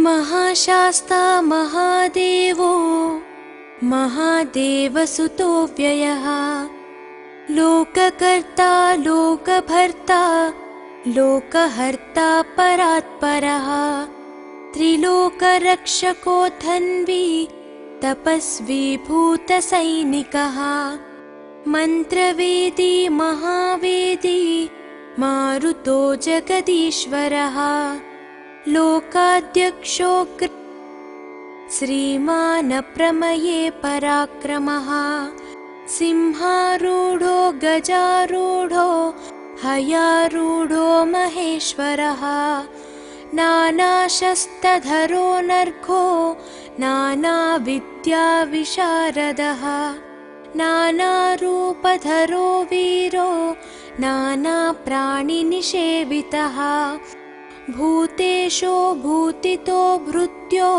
महाशास्ता महादेवो महादेवसुतो व्ययः लोककर्ता लोकभर्ता लोकहर्ता परात्परः त्रिलोकरक्षको धन्वी तपस्वी भूतसैनिकः मन्त्रवेदी महावेदी मारुतो जगदीश्वरः लोकाध्यक्षो श्रीमानप्रमये पराक्रमः सिंहारूढो गजारूढो हयारूढो महेश्वरः नानाशस्त्रधरो नर्घो नानाविद्याविशारदः नानारूपधरो वीरो नानाप्राणिनिषेवितः भूतेशो भूतितो भृत्यो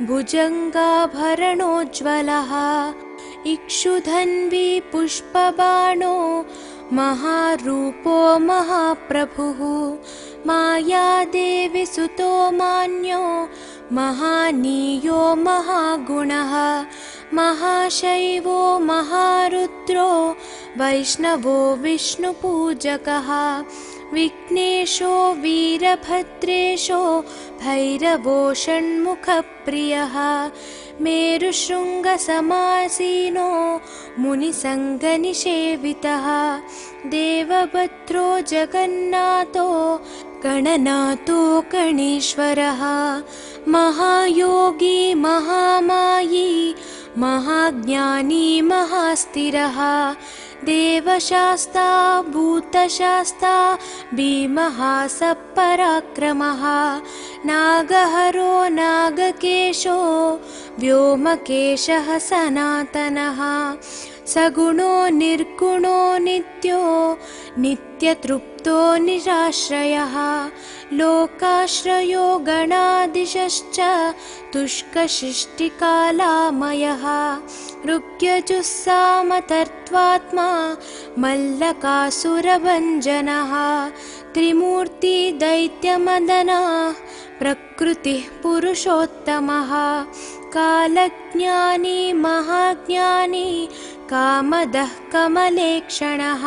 भुजङ्गाभरणोज्ज्वलः इक्षुधन्वी पुष्पबाणो महारूपो महाप्रभुः मायादेवी सुतो मान्यो महानीयो महागुणः महाशैवो महारुद्रो वैष्णवो विष्णुपूजकः विघ्नेशो वीरभद्रेशो भैरवो षण्मुखप्रियः मेरुशृङ्गसमासीनो मुनिसङ्गनिषेवितः देवभद्रो जगन्नाथो गणनाथो गणेश्वरः महायोगी महामायी महाज्ञानी महास्थिरः देवशास्ता भूतशास्ता भीमः सपराक्रमः नागहरो नागकेशो व्योमकेशः सनातनः सगुणो निर्गुणो नित्यो नित्यतृप्तो निराश्रयः लोकाश्रयो गणाधीशश्च तुष्कशिष्टिकालामयः ऋग्यजुस्सामतर्त्वात्मा मल्लकासुरभञ्जनः त्रिमूर्ति दैत्यमदनः प्रकृतिः पुरुषोत्तमः कालज्ञानी महाज्ञानी कामदः कमलेक्षणः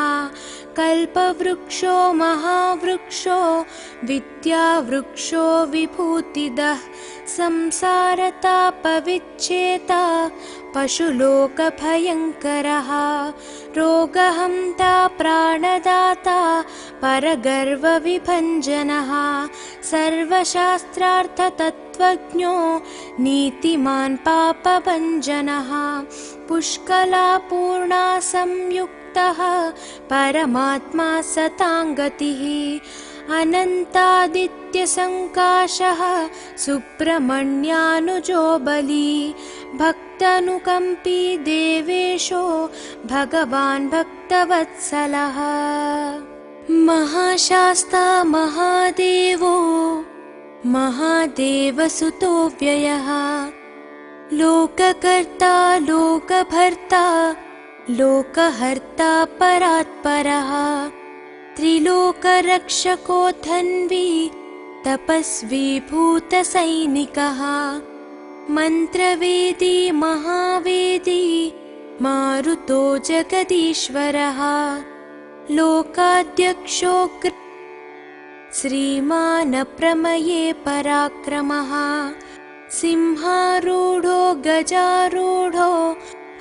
कल्पवृक्षो महावृक्षो विद्यावृक्षो विभूतिदः संसारतापविच्छेता पशुलोकभयङ्करः रोगहन्ता प्राणदाता परगर्वविभञ्जनः सर्वशास्त्रार्थतत्त्वज्ञो नीतिमान् पापभञ्जनः पुष्कलापूर्णा संयुक्तः परमात्मा सताङ्गतिः अनन्तादित्यसङ्काशः सुब्रह्मण्यानुजो बली भक्तानुकम्पी देवेशो भगवान् भक्तवत्सलः महाशास्ता महादेवो महादेवसुतो व्ययः लोककर्ता लोकभर्ता लोकहर्ता परात्परः त्रिलोकरक्षको धन्वी तपस्वी भूतसैनिकः मन्त्रवेदी महावेदी मारुतो जगदीश्वरः लोकाध्यक्षो श्रीमानप्रमये पराक्रमः सिंहारूढो गजारूढो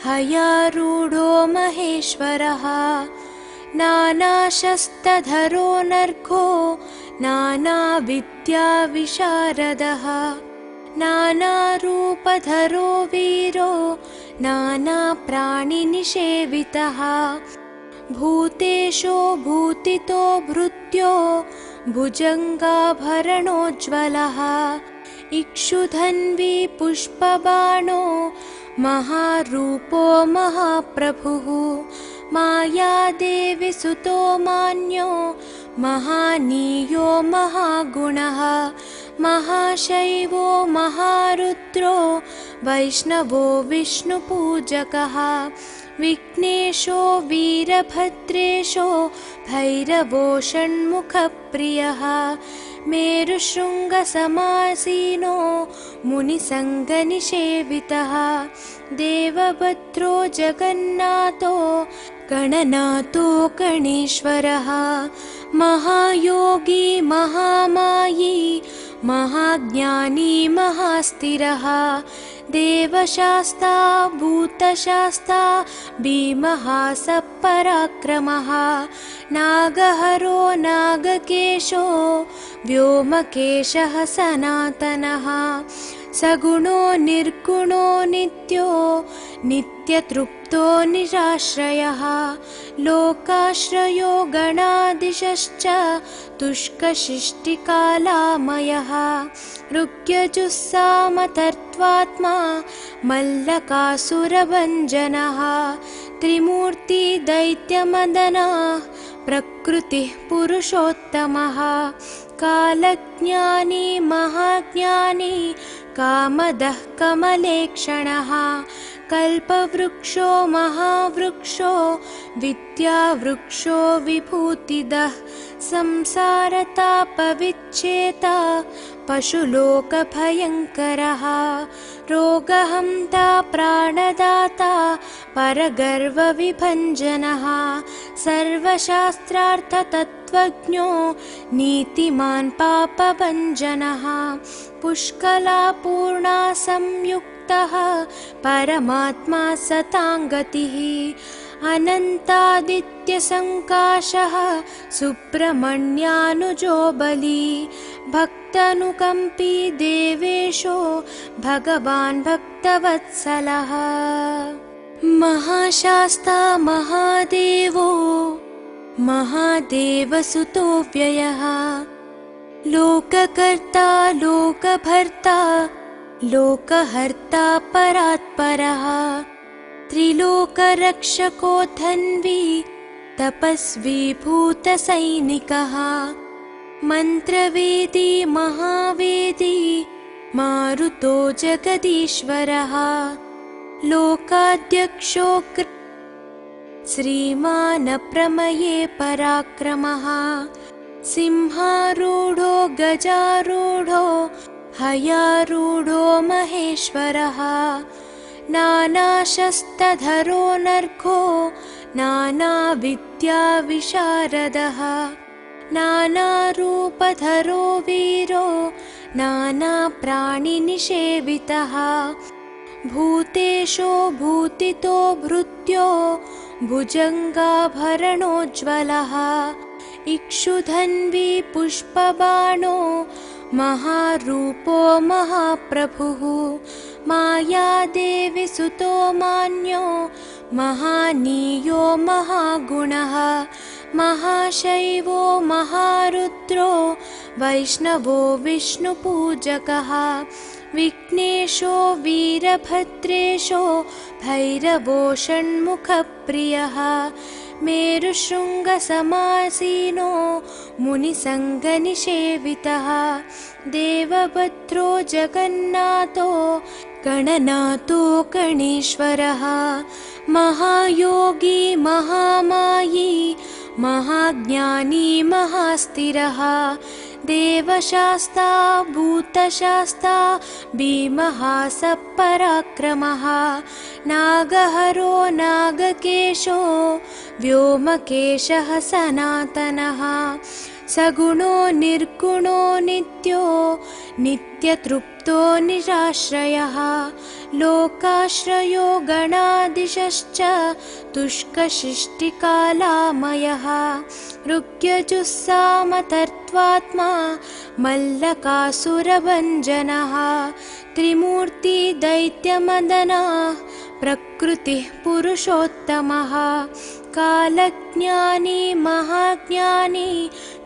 हयारूढो महेश्वरः नानाशस्त्रधरो नर्घो नानाविद्याविशारदः नानारूपधरो वीरो नानाप्राणिनिषेवितः भूतेशो भूतितो भृत्यो भुजङ्गाभरणोज्ज्वलः इक्षुधन्वी पुष्पबाणो महारूपो महाप्रभुः मायादेवी सुतो मान्यो महानीयो महागुणः महाशैवो महारुद्रो वैष्णवो विष्णुपूजकः विघ्नेशो वीरभद्रेशो भैरवो षण्मुखप्रियः मेरुशृङ्गसमासीनो मुनिसङ्गनिषेवितः देवभद्रो जगन्नाथो गणनाथो गणेश्वरः महायोगी महामायी महाज्ञानी महास्थिरः देवशास्ता भूतशास्ता भीमः सपराक्रमः नागहरो नागकेशो व्योमकेशः सनातनः सगुणो निर्गुणो नित्यो नित्यतृप्तो निराश्रयः लोकाश्रयो गणाधीशश्च तुष्कशिष्टिकालामयः ऋग्यजुस्सामतर्त्वात्मा मल्लकासुरभञ्जनः त्रिमूर्ति दैत्यमदनः प्रकृतिः पुरुषोत्तमः कालज्ञानी महाज्ञानी कामदः कमलेक्षणः कल्पवृक्षो महावृक्षो विद्यावृक्षो विभूतिदः संसारतापविच्छेता पशुलोकभयङ्करः रोगहन्ता प्राणदाता परगर्वविभञ्जनः सर्वशास्त्रार्थतत्त्वज्ञो नीतिमान् पापभञ्जनः पुष्कलापूर्णा संयुक्तः परमात्मा सताङ्गतिः अनन्तादित्यसङ्काशः सुब्रह्मण्यानुजो बली भक्तानुकम्पी देवेशो भगवान् भक्तवत्सलः महाशास्ता महादेवो महादेवसुतो व्ययः लोककर्ता लोकभर्ता लोकहर्ता परात्परः त्रिलोकरक्षको धन्वी तपस्वी भूतसैनिकः मन्त्रवेदी महावेदी मारुतो जगदीश्वरः लोकाध्यक्षो श्रीमानप्रमये पराक्रमः सिंहारूढो गजारूढो हयारूढो महेश्वरः नानाशस्त्रधरो नर्घो नानाविद्याविशारदः नानारूपधरो वीरो नानाप्राणिनिषेवितः भूतेशो भूतितो भृत्यो भुजङ्गाभरणोज्ज्वलः इक्षुधन्वी पुष्पबाणो महारूपो महाप्रभुः मायादेवी सुतो मान्यो महानीयो महागुणः महाशैवो महारुद्रो वैष्णवो विष्णुपूजकः विघ्नेशो वीरभद्रेशो भैरवो षण्मुखप्रियः मेरुशृङ्गसमासीनो मुनिसङ्गनिषेवितः देवभद्रो जगन्नाथो गणनाथो गणेश्वरः महायोगी महामायी महाज्ञानी महास्थिरः देवशास्ता भूतशास्ता भीमः सपराक्रमः नागहरो नागकेशो व्योमकेशः सनातनः सगुणो निर्गुणो नित्यो नित्यतृप्तो निराश्रयः लोकाश्रयो गणाधीशश्च तुष्कशिष्टिकालामयः ऋग्यजुस्सामतर्त्वात्मा मल्लकासुरभञ्जनः त्रिमूर्ति दैत्यमदनः प्रकृतिः पुरुषोत्तमः कालज्ञानी महाज्ञानी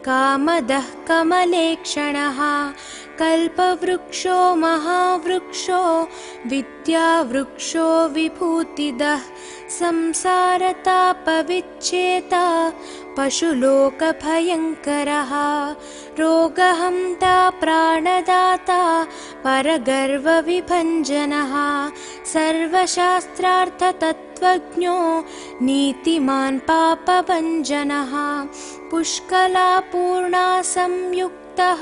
कामदः कमलेक्षणः कल्पवृक्षो महावृक्षो विद्यावृक्षो विभूतिदः संसारतापविच्छेता पशुलोकभयङ्करः रोगहन्ता प्राणदाता परगर्वविभञ्जनः सर्वशास्त्रार्थतत्त्वज्ञो नीतिमान् पापभञ्जनः पुष्कलापूर्णा संयुक्तः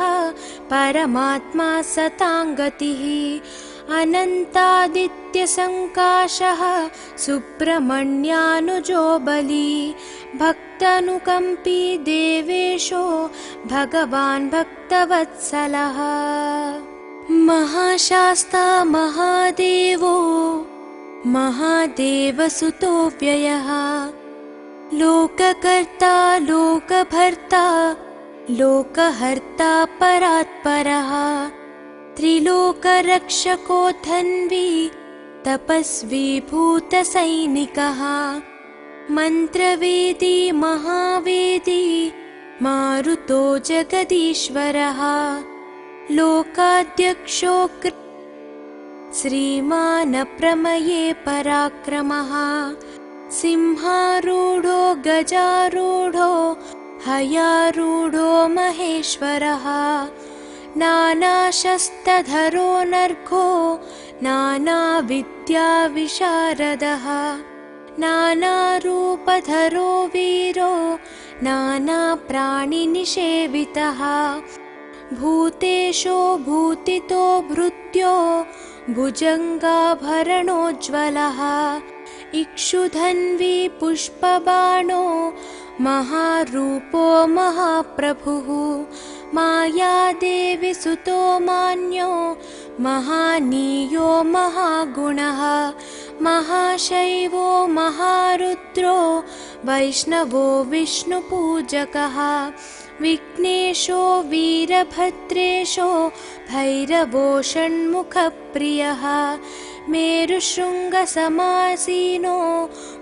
परमात्मा सताङ्गतिः अनन्तादित्यसङ्काशः सुब्रह्मण्यानुजो बली भक्तानुकम्पी देवेशो भगवान् भक्तवत्सलः महाशास्ता महादेवो महादेवसुतो व्ययः लोककर्ता लोकभर्ता लोकहर्ता परात्परः त्रिलोकरक्षको धन्वी तपस्वी भूतसैनिकः मन्त्रवेदी महावेदी मारुतो जगदीश्वरः लोकाध्यक्षो श्रीमान् प्रमये पराक्रमः सिंहारूढो गजारूढो हयारूढो महेश्वरः नानाशस्त्रधरो नर्घो नानाविद्याविशारदः नानारूपधरो वीरो नानाप्राणिनिषेवितः भूतेशो भूतितो भृत्यो भुजङ्गाभरणोज्ज्वलः इक्षुधन्वी पुष्पबाणो महारूपो महाप्रभुः मायादेवी सुतो मान्यो महानीयो महागुणः महाशैवो महारुद्रो वैष्णवो विष्णुपूजकः विघ्नेशो वीरभद्रेशो भैरवो षण्मुखप्रियः मेरुशृङ्गसमासीनो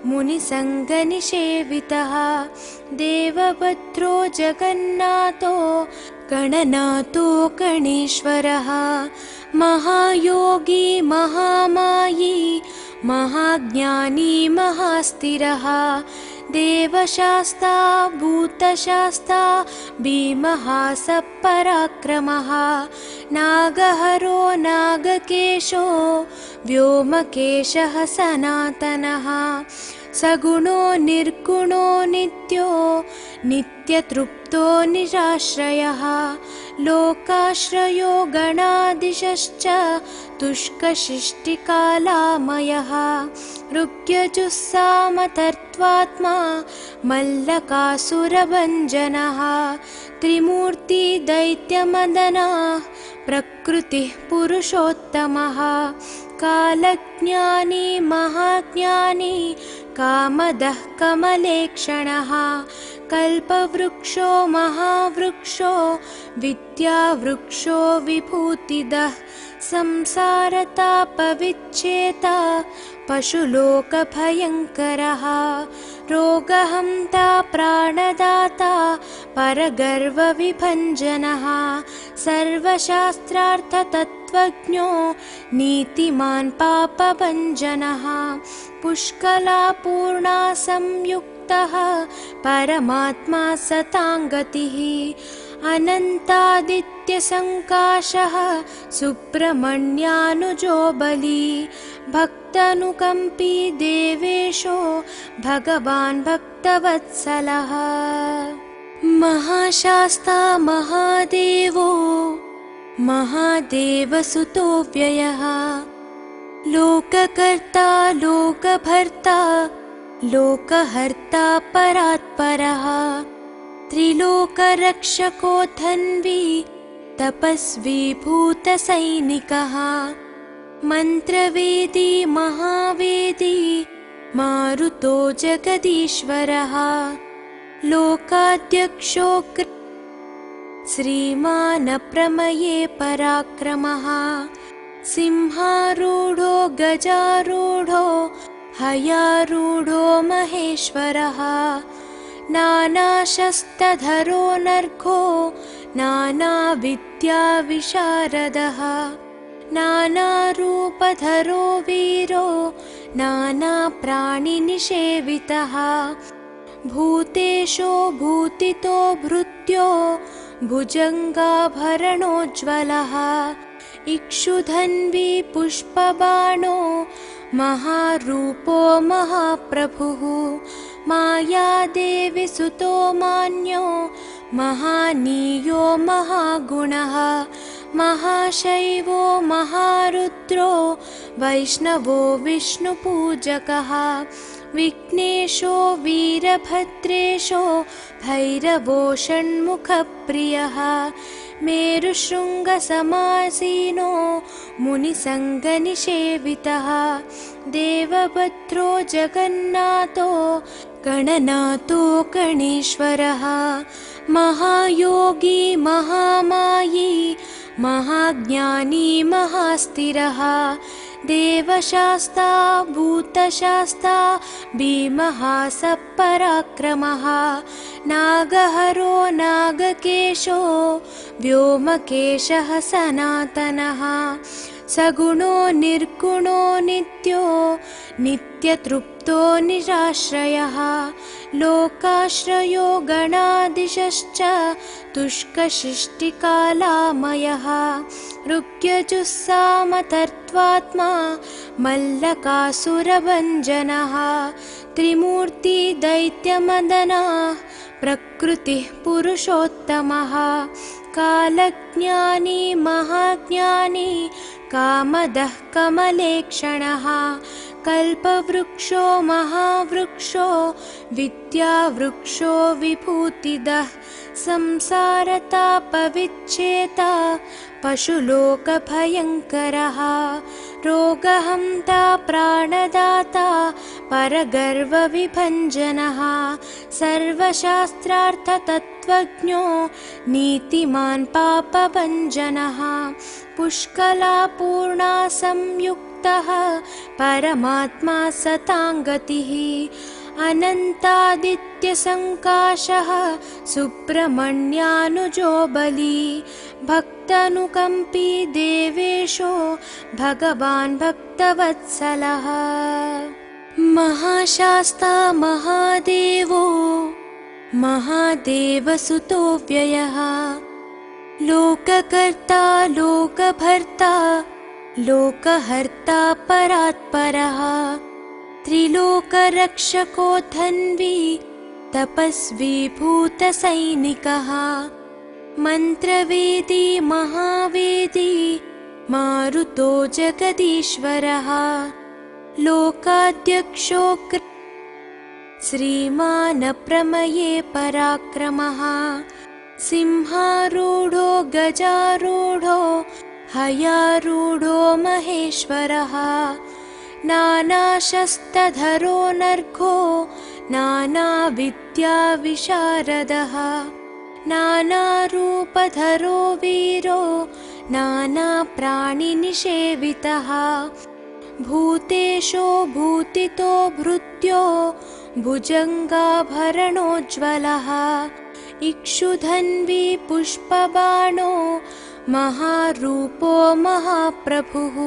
मुनिसङ्गनिषेवितः देवभद्रो जगन्नाथो गणनाथो गणेश्वरः महायोगी महामायी महाज्ञानी महास्थिरः देवशास्ता भूतशास्ता भीमः सपराक्रमः नागहरो नागकेशो व्योमकेशः सनातनः सगुणो निर्गुणो नित्यो नित्यतृप्तो निराश्रयः लोकाश्रयो गणाधीशश्च तुष्कशिष्टिकालामयः ऋग्यजुस्सामतर्त्वात्मा मल्लकासुरभञ्जनः त्रिमूर्ति दैत्यमदनः प्रकृतिः पुरुषोत्तमः कालज्ञानी महाज्ञानी कामदः कमलेक्षणः कल्पवृक्षो महावृक्षो विद्यावृक्षो विभूतिदः संसारतापविच्छेता पशुलोकभयङ्करः रोगहन्ता प्राणदाता परगर्वविभञ्जनः सर्वशास्त्रार्थतत्त्वज्ञो नीतिमान् पापभञ्जनः पुष्कलापूर्णा संयुक्तः परमात्मा सताङ्गतिः अनन्तादित्यसङ्काशः सुब्रह्मण्यानुजो बली भक्तानुकम्पी देवेशो भगवान् भक्तवत्सलः महाशास्ता महादेवो महादेवसुतो व्ययः लोककर्ता लोकभर्ता लोकहर्ता परात्परः त्रिलोकरक्षको धन्वी तपस्वी भूतसैनिकः मन्त्रवेदी महावेदी मारुतो जगदीश्वरः लोकाध्यक्षो श्रीमान् प्रमये पराक्रमः सिंहारूढो गजारूढो हयारूढो महेश्वरः नानाशस्त्रधरो नर्घो नानाविद्याविशारदः नानारूपधरो वीरो नानाप्राणिनिषेवितः भूतेशो भूतितो भृत्यो भुजङ्गाभरणोज्ज्वलः इक्षुधन्वी पुष्पबाणो महारूपो महाप्रभुः मायादेवी सुतो मान्यो महानीयो महागुणः महाशैवो महारुद्रो वैष्णवो विष्णुपूजकः विघ्नेशो वीरभद्रेशो भैरवो षण्मुखप्रियः मेरुशृङ्गसमासीनो मुनिसङ्गनिषेवितः देवभद्रो जगन्नाथो गणनाथो गणेश्वरः महायोगी महामायी महाज्ञानी महास्थिरः देवशास्ता भूतशास्ता भीमः सपराक्रमः नागहरो नागकेशो व्योमकेशः सनातनः सगुणो निर्गुणो नित्यो नित्यतृप्तो निराश्रयः लोकाश्रयो गणाधीशश्च तुष्कशिष्टिकालामयः ऋग्यजुस्सामतर्त्वात्मा मल्लकासुरभञ्जनः त्रिमूर्ति दैत्यमदनः प्रकृतिः पुरुषोत्तमः कालज्ञानी महाज्ञानी कामदः कमलेक्षणः कल्पवृक्षो महावृक्षो विद्यावृक्षो विभूतिदः संसारतापविच्छेता पशुलोकभयङ्करः रोगहन्ता प्राणदाता परगर्वविभञ्जनः सर्वशास्त्रार्थतत्त्वज्ञो नीतिमान् पापभञ्जनः पुष्कलापूर्णा संयुक्तः परमात्मा सताङ्गतिः अनन्तादित्यसङ्काशः सुब्रह्मण्यानुजो बली भक्तानुकम्पी देवेशो भगवान् भक्तवत्सलः महाशास्ता महादेवो महादेवसुतो व्ययः लोककर्ता लोकभर्ता लोकहर्ता परात्परः त्रिलोकरक्षको धन्वी तपस्वी भूतसैनिकः मन्त्रवेदी महावेदी मारुतो जगदीश्वरः लोकाध्यक्षो श्रीमान् प्रमये पराक्रमः सिंहारूढो गजारूढो हयारूढो महेश्वरः नानाशस्त्रधरो नर्घो नानाविद्याविशारदः नानारूपधरो वीरो नानाप्राणिनिषेवितः भूतेशो भूतितो भृत्यो भुजङ्गाभरणोज्ज्वलः इक्षुधन्वी पुष्पबाणो महारूपो महाप्रभुः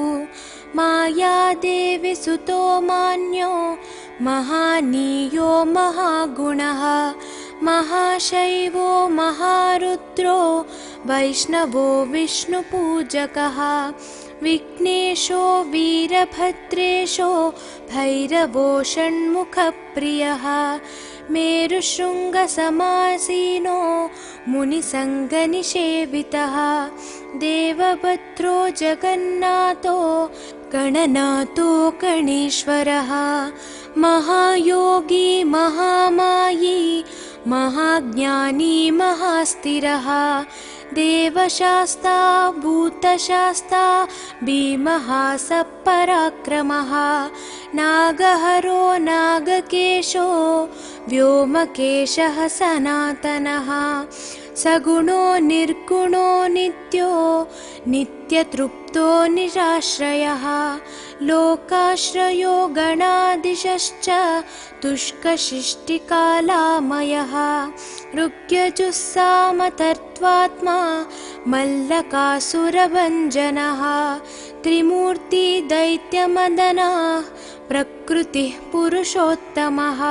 मायादेवी सुतो मान्यो महानीयो महागुणः महाशैवो महारुद्रो वैष्णवो विष्णुपूजकः विघ्नेशो वीरभद्रेशो भैरवो षण्मुखप्रियः मेरुशृङ्गसमासीनो मुनिसङ्गनिषेवितः देवभद्रो जगन्नाथो गणनाथो गणेश्वरः महायोगी महामायी महाज्ञानी महास्थिरः देवशास्ता भूतशास्ता भीमः सपराक्रमः नागहरो नागकेशो व्योमकेशः सनातनः सगुणो निर्गुणो नित्यो नित्यतृप्तो निराश्रयः लोकाश्रयो गणाधीशश्च तुष्कशिष्टिकालामयः ऋग्यजुस्सामतर्त्वात्मा मल्लकासुरभञ्जनः त्रिमूर्ति दैत्यमदनः प्रकृतिः पुरुषोत्तमः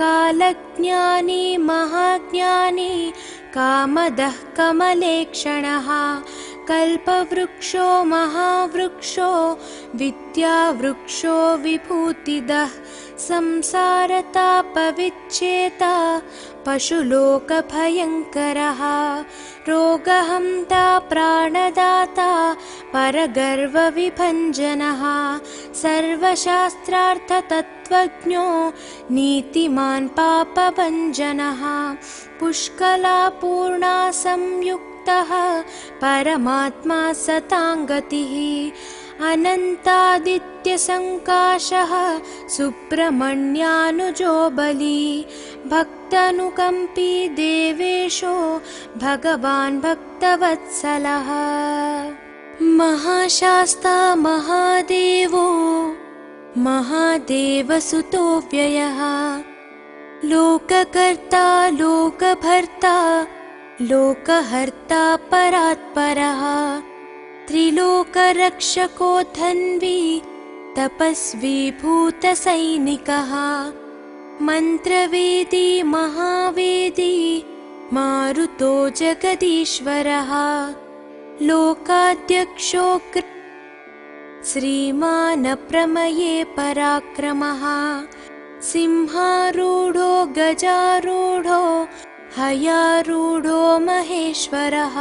कालज्ञानी महाज्ञानी कामदः कमलेक्षणः कल्पवृक्षो महावृक्षो विद्यावृक्षो विभूतिदः संसारतापविच्छेता पशुलोकभयङ्करः रोगहन्ता प्राणदाता परगर्वविभञ्जनः सर्वशास्त्रार्थतत्त्वज्ञो नीतिमान् पापभञ्जनः पुष्कलापूर्णा संयुक्तः परमात्मा सताङ्गतिः अनन्तादित्यसङ्काशः सुब्रह्मण्यानुजो बली भक्तानुकम्पी देवेशो भगवान् भक्तवत्सलः महाशास्ता महादेवो महादेवसुतो व्ययः लोककर्ता लोकभर्ता लोकहर्ता परात्परः त्रिलोकरक्षको धन्वी तपस्वी भूतसैनिकः मन्त्रवेदी महावेदी मारुतो जगदीश्वरः लोकाध्यक्षो श्रीमानप्रमये पराक्रमः सिंहारूढो गजारूढो हयारूढो महेश्वरः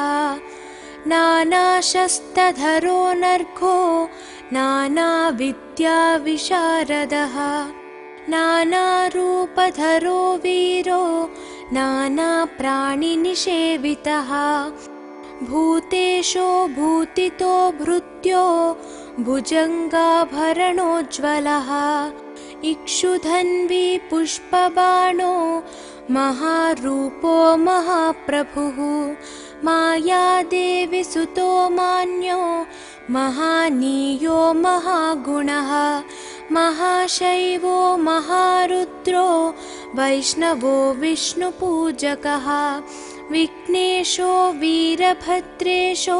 नानाशस्त्रधरो नर्घो नानाविद्याविशारदः नानारूपधरो वीरो नानाप्राणिनिषेवितः भूतेशो भूतितो भृत्यो भुजङ्गाभरणोज्ज्वलः इक्षुधन्वी पुष्पबाणो महारूपो महाप्रभुः मायादेवी सुतो मान्यो महानीयो महागुणः महाशैवो महारुद्रो वैष्णवो विष्णुपूजकः विघ्नेशो वीरभद्रेशो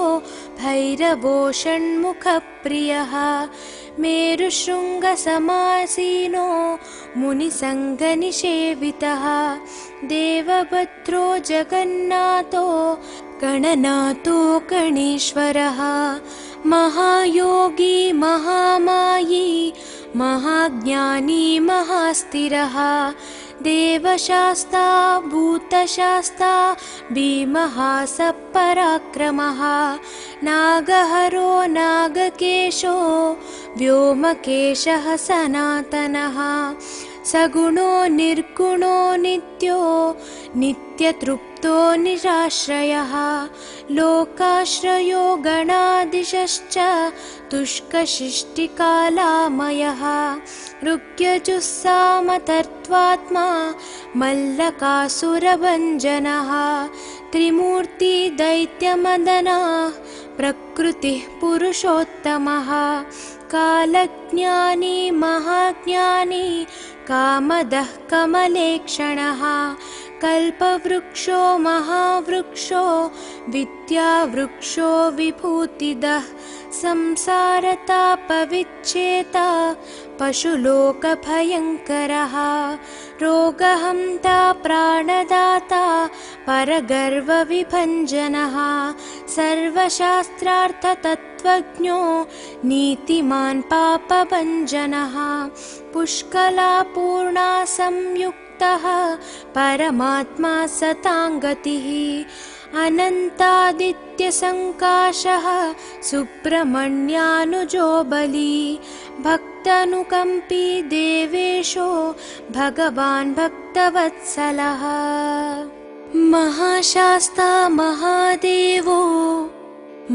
भैरवो षण्मुखप्रियः मेरुशृङ्गसमासीनो मुनिसङ्गनिषेवितः देवभद्रो जगन्नाथो गणनाथो गणेश्वरः महायोगी महामायी महाज्ञानी महास्थिरः देवशास्ता भूतशास्ता भीमः सपराक्रमः नागहरो नागकेशो व्योमकेशः सनातनः सगुणो निर्गुणो नित्यो नित्यतृप्तो निराश्रयः लोकाश्रयो गणाधीशश्च तुष्कशिष्टिकालामयः ऋग्यजुस्सामतर्त्वात्मा मल्लकासुरभञ्जनः त्रिमूर्ति दैत्यमदनः प्रकृतिः पुरुषोत्तमः कालज्ञानी महाज्ञानी कामदः कमलेक्षणः कल्पवृक्षो महावृक्षो विद्यावृक्षो विभूतिदः संसारतापविच्छेता पशुलोकभयङ्करः रोगहन्ता प्राणदाता परगर्वविभञ्जनः सर्वशास्त्रार्थतत्त्वज्ञो नीतिमान् पापभञ्जनः पुष्कलापूर्णा संयुक्तः परमात्मा सताङ्गतिः अनन्तादित्यसङ्काशः सुब्रह्मण्यानुजो बली भक्तानुकम्पी देवेशो भगवान् भक्तवत्सलः महाशास्ता महादेवो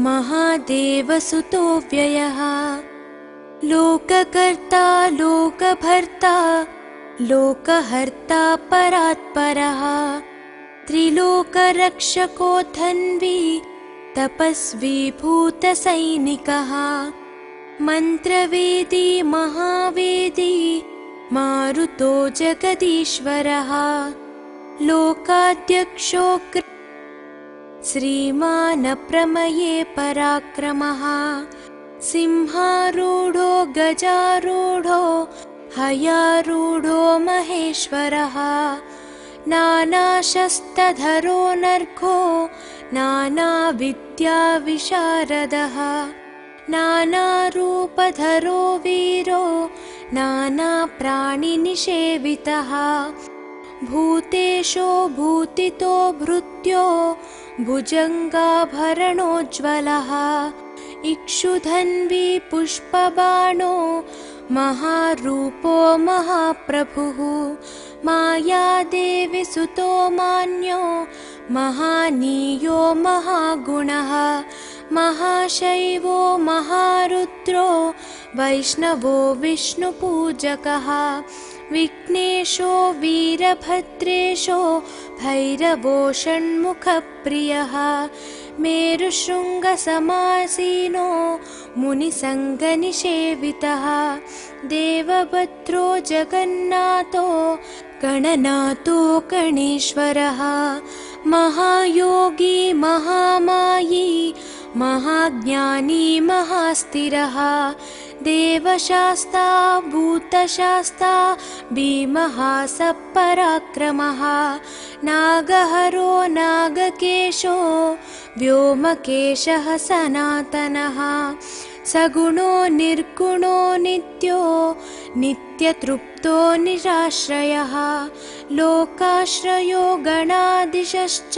महादेवसुतो व्ययः लोककर्ता लोकभर्ता लोकहर्ता परात्परः त्रिलोकरक्षको धन्वी तपस्वी भूतसैनिकः मन्त्रवेदी महावेदी मारुतो जगदीश्वरः लोकाध्यक्षो श्रीमानप्रमये पराक्रमः सिंहारूढो गजारूढो हयारूढो महेश्वरः नानाशस्त्रधरो नर्घो नानाविद्याविशारदः नानारूपधरो वीरो नानाप्राणिनिषेवितः भूतेशो भूतितो भृत्यो भुजङ्गाभरणोज्ज्वलः इक्षुधन्वी पुष्पबाणो महारूपो महाप्रभुः मायादेवी सुतो मान्यो महानीयो महागुणः महाशैवो महारुद्रो वैष्णवो विष्णुपूजकः विघ्नेशो वीरभद्रेशो भैरवो षण्मुखप्रियः मेरुशृङ्गसमासीनो मुनिसङ्गनिषेवितः देवभद्रो जगन्नाथो गणनाथो गणेश्वरः महायोगी महामायी महाज्ञानी महास्थिरः देवशास्ता भूतशास्ता भीमः सपराक्रमः नागहरो नागकेशो व्योमकेशः सनातनः सगुणो निर्गुणो नित्यो नित्यतृप्तो निराश्रयः लोकाश्रयो गणाधीशश्च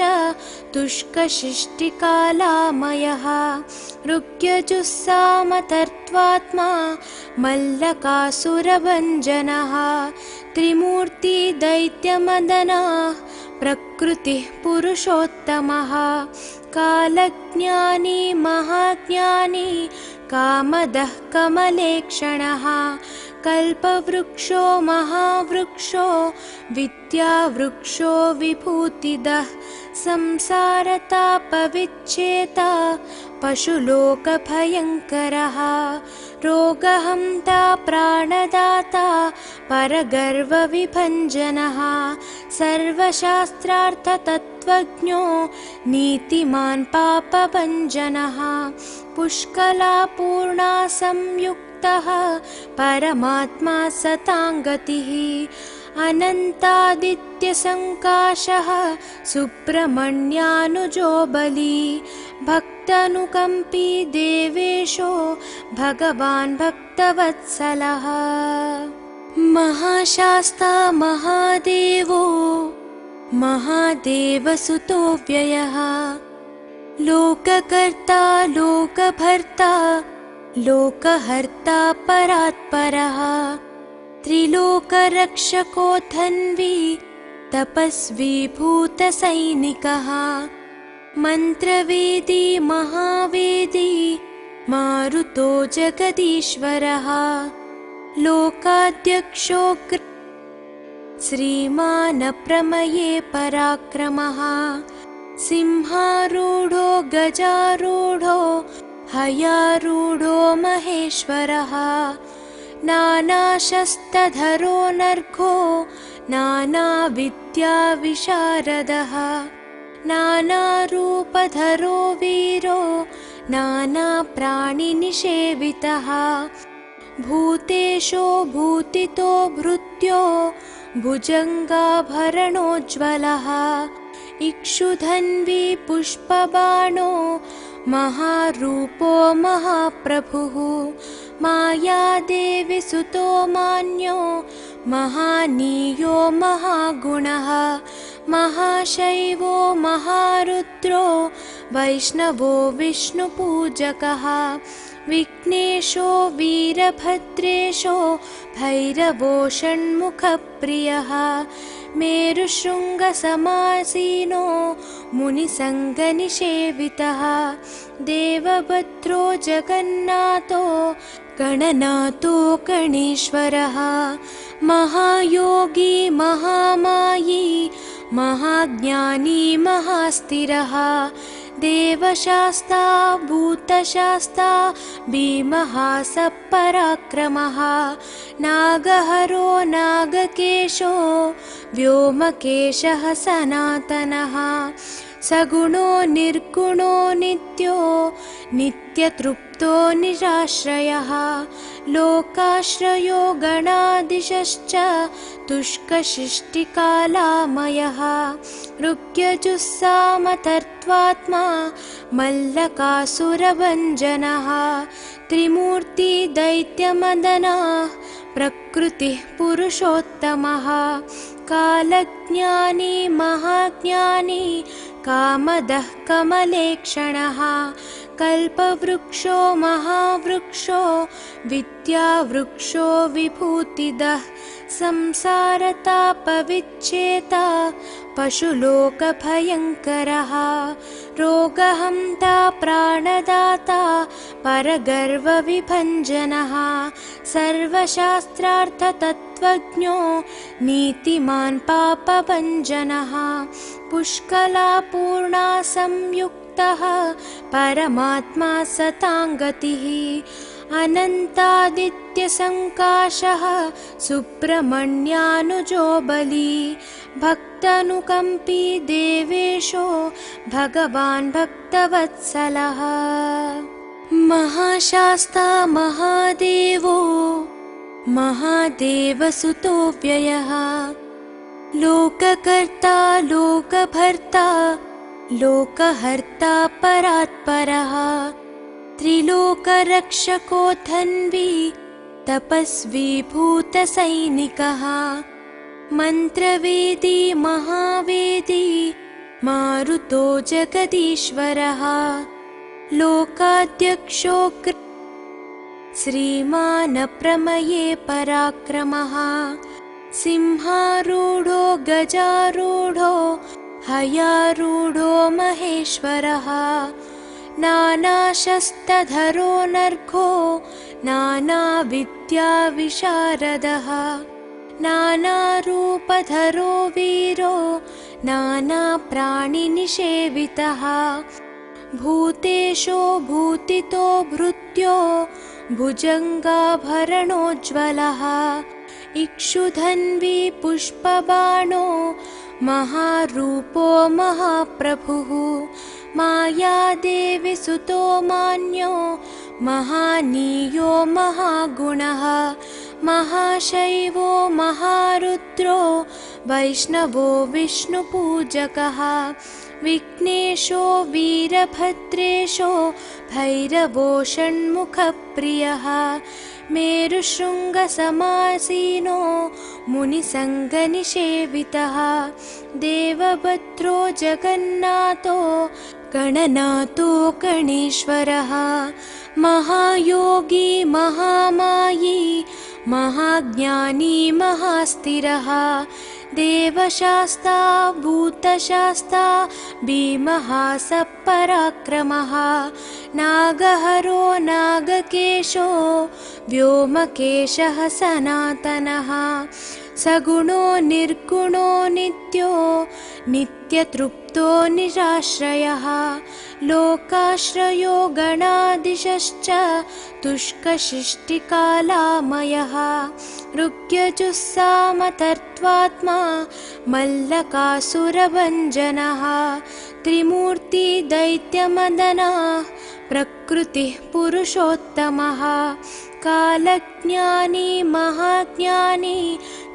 तुष्कशिष्टिकालामयः ऋग्यजुस्सामतर्त्वात्मा मल्लकासुरभञ्जनः त्रिमूर्ति दैत्यमदनः प्रकृतिः पुरुषोत्तमः कालज्ञानी महाज्ञानी कामदः कमलेक्षणः कल्पवृक्षो महावृक्षो विद्यावृक्षो विभूतिदः संसारतापविच्छेता पशुलोकभयङ्करः रोगहन्ता प्राणदाता परगर्वविभञ्जनः सर्वशास्त्रार्थतत्त्वज्ञो नीतिमान् पापभञ्जनः पुष्कलापूर्णा संयुक्तः परमात्मा सताङ्गतिः अनन्तादित्यसङ्काशः सुब्रह्मण्यानुजो बली भक्तानुकम्पी देवेशो भगवान् भक्तवत्सलः महाशास्ता महादेवो महादेवसुतो व्ययः लोककर्ता लोकभर्ता लोकहर्ता परात्परः त्रिलोकरक्षको धन्वी तपस्वी भूतसैनिकः मन्त्रवेदी महावेदी मारुतो जगदीश्वरः लोकाध्यक्षो श्रीमानप्रमये पराक्रमः सिंहारूढो गजारूढो हयारूढो महेश्वरः नानाशस्त्रधरो नर्घो नानाविद्याविशारदः नानारूपधरो वीरो नानाप्राणिनिषेवितः भूतेशो भूतितो भृत्यो भुजङ्गाभरणोज्ज्वलः इक्षुधन्वी पुष्पबाणो महारूपो महाप्रभुः मायादेवी सुतो मान्यो महानीयो महागुणः महाशैवो महारुद्रो वैष्णवो विष्णुपूजकः विघ्नेशो वीरभद्रेशो भैरवो षण्मुखप्रियः मेरुशृङ्गसमासीनो मुनिसङ्गनिषेवितः देवभद्रो जगन्नाथो गणनाथो गणेश्वरः महायोगी महामायी महाज्ञानी महास्थिरः देवशास्ता भूतशास्ता भीमः सपराक्रमः नागहरो नागकेशो व्योमकेशः सनातनः सगुणो निर्गुणो नित्यो नित्यतृप्तो निराश्रयः लोकाश्रयो गणादिशश्च तुष्कशिष्टिकालामयः ऋग्यजुस्सामतर्त्वात्मा मल्लकासुरभञ्जनः त्रिमूर्ति दैत्यमदनः प्रकृतिः पुरुषोत्तमः कालज्ञानी महाज्ञानी कामदः कमलेक्षणः कल्पवृक्षो महावृक्षो विद्यावृक्षो विभूतिदः संसारतापविच्छेता पशुलोकभयङ्करः रोगहन्ता प्राणदाता परगर्वविभञ्जनः सर्वशास्त्रार्थतत्त्वज्ञो नीतिमान् पापभञ्जनः पुष्कलापूर्णा संयुक्तः परमात्मा सताङ्गतिः अनन्तादित्यसङ्काशः सुब्रह्मण्यानुजो बली भक्तानुकम्पी देवेशो भगवान् भक्तवत्सलः महाशास्ता महादेवो महादेवसुतो व्ययः लोककर्ता लोकभर्ता लोकहर्ता परात्परः त्रिलोकरक्षको धन्वी तपस्वी भूतसैनिकः मन्त्रवेदी महावेदी मारुतो जगदीश्वरः लोकाध्यक्षो श्रीमान् प्रमये पराक्रमः सिंहारूढो गजारूढो हयारूढो महेश्वरः नानाशस्त्रधरो नर्घो नानाविद्याविशारदः नानारूपधरो वीरो नानाप्राणिनिषेवितः भूतेशो भूतितो भृत्यो भुजङ्गाभरणोज्ज्वलः इक्षुधन्वी पुष्पबाणो महारूपो महाप्रभुः मायादेवी सुतो मान्यो महानीयो महागुणः महाशैवो महारुद्रो वैष्णवो विष्णुपूजकः विघ्नेशो वीरभद्रेशो भैरवो षण्मुखप्रियः मेरुशृङ्गसमासीनो मुनिसङ्गनिषेवितः देवभद्रो जगन्नाथो गणनाथो गणेश्वरः महायोगी महामायी महाज्ञानी महास्थिरः देवशास्ता भूतशास्ता भीमः सपराक्रमः नागहरो नागकेशो व्योमकेशः सनातनः सगुणो निर्गुणो नित्यो नित्यतृप्तो निराश्रयः लोकाश्रयो गणादिशश्च तुष्कशिष्टिकालामयः ऋग्यजुस्सामतर्त्वात्मा मल्लकासुरभञ्जनः त्रिमूर्ति दैत्यमदनः प्रकृतिः पुरुषोत्तमः कालज्ञानी महाज्ञानी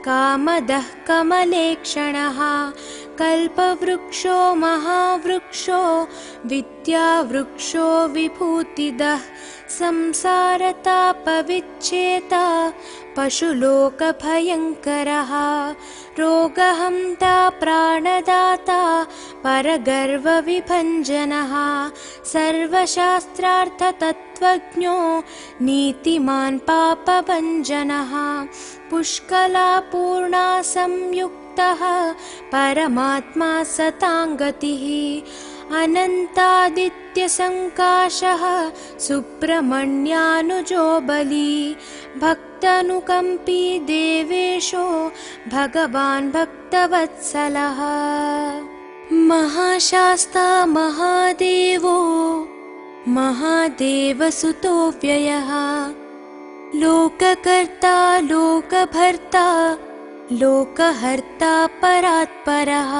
कामदः कमलेक्षणः कल्पवृक्षो महावृक्षो विद्यावृक्षो विभूतिदः संसारतापविच्छेता पशुलोकभयङ्करः रोगहन्ता प्राणदाता परगर्वविभञ्जनः सर्वशास्त्रार्थतत्त्वज्ञो नीतिमान् पापभञ्जनः पुष्कलापूर्णा संयुक्तः परमात्मा सताङ्गतिः अनन्तादित्यसङ्काशः सुब्रह्मण्यानुजो बली भक्तानुकम्पी देवेशो भगवान् भक्तवत्सलः महाशास्ता महादेवो महादेवसुतो व्ययः लोककर्ता लोकभर्ता लोकहर्ता परात्परः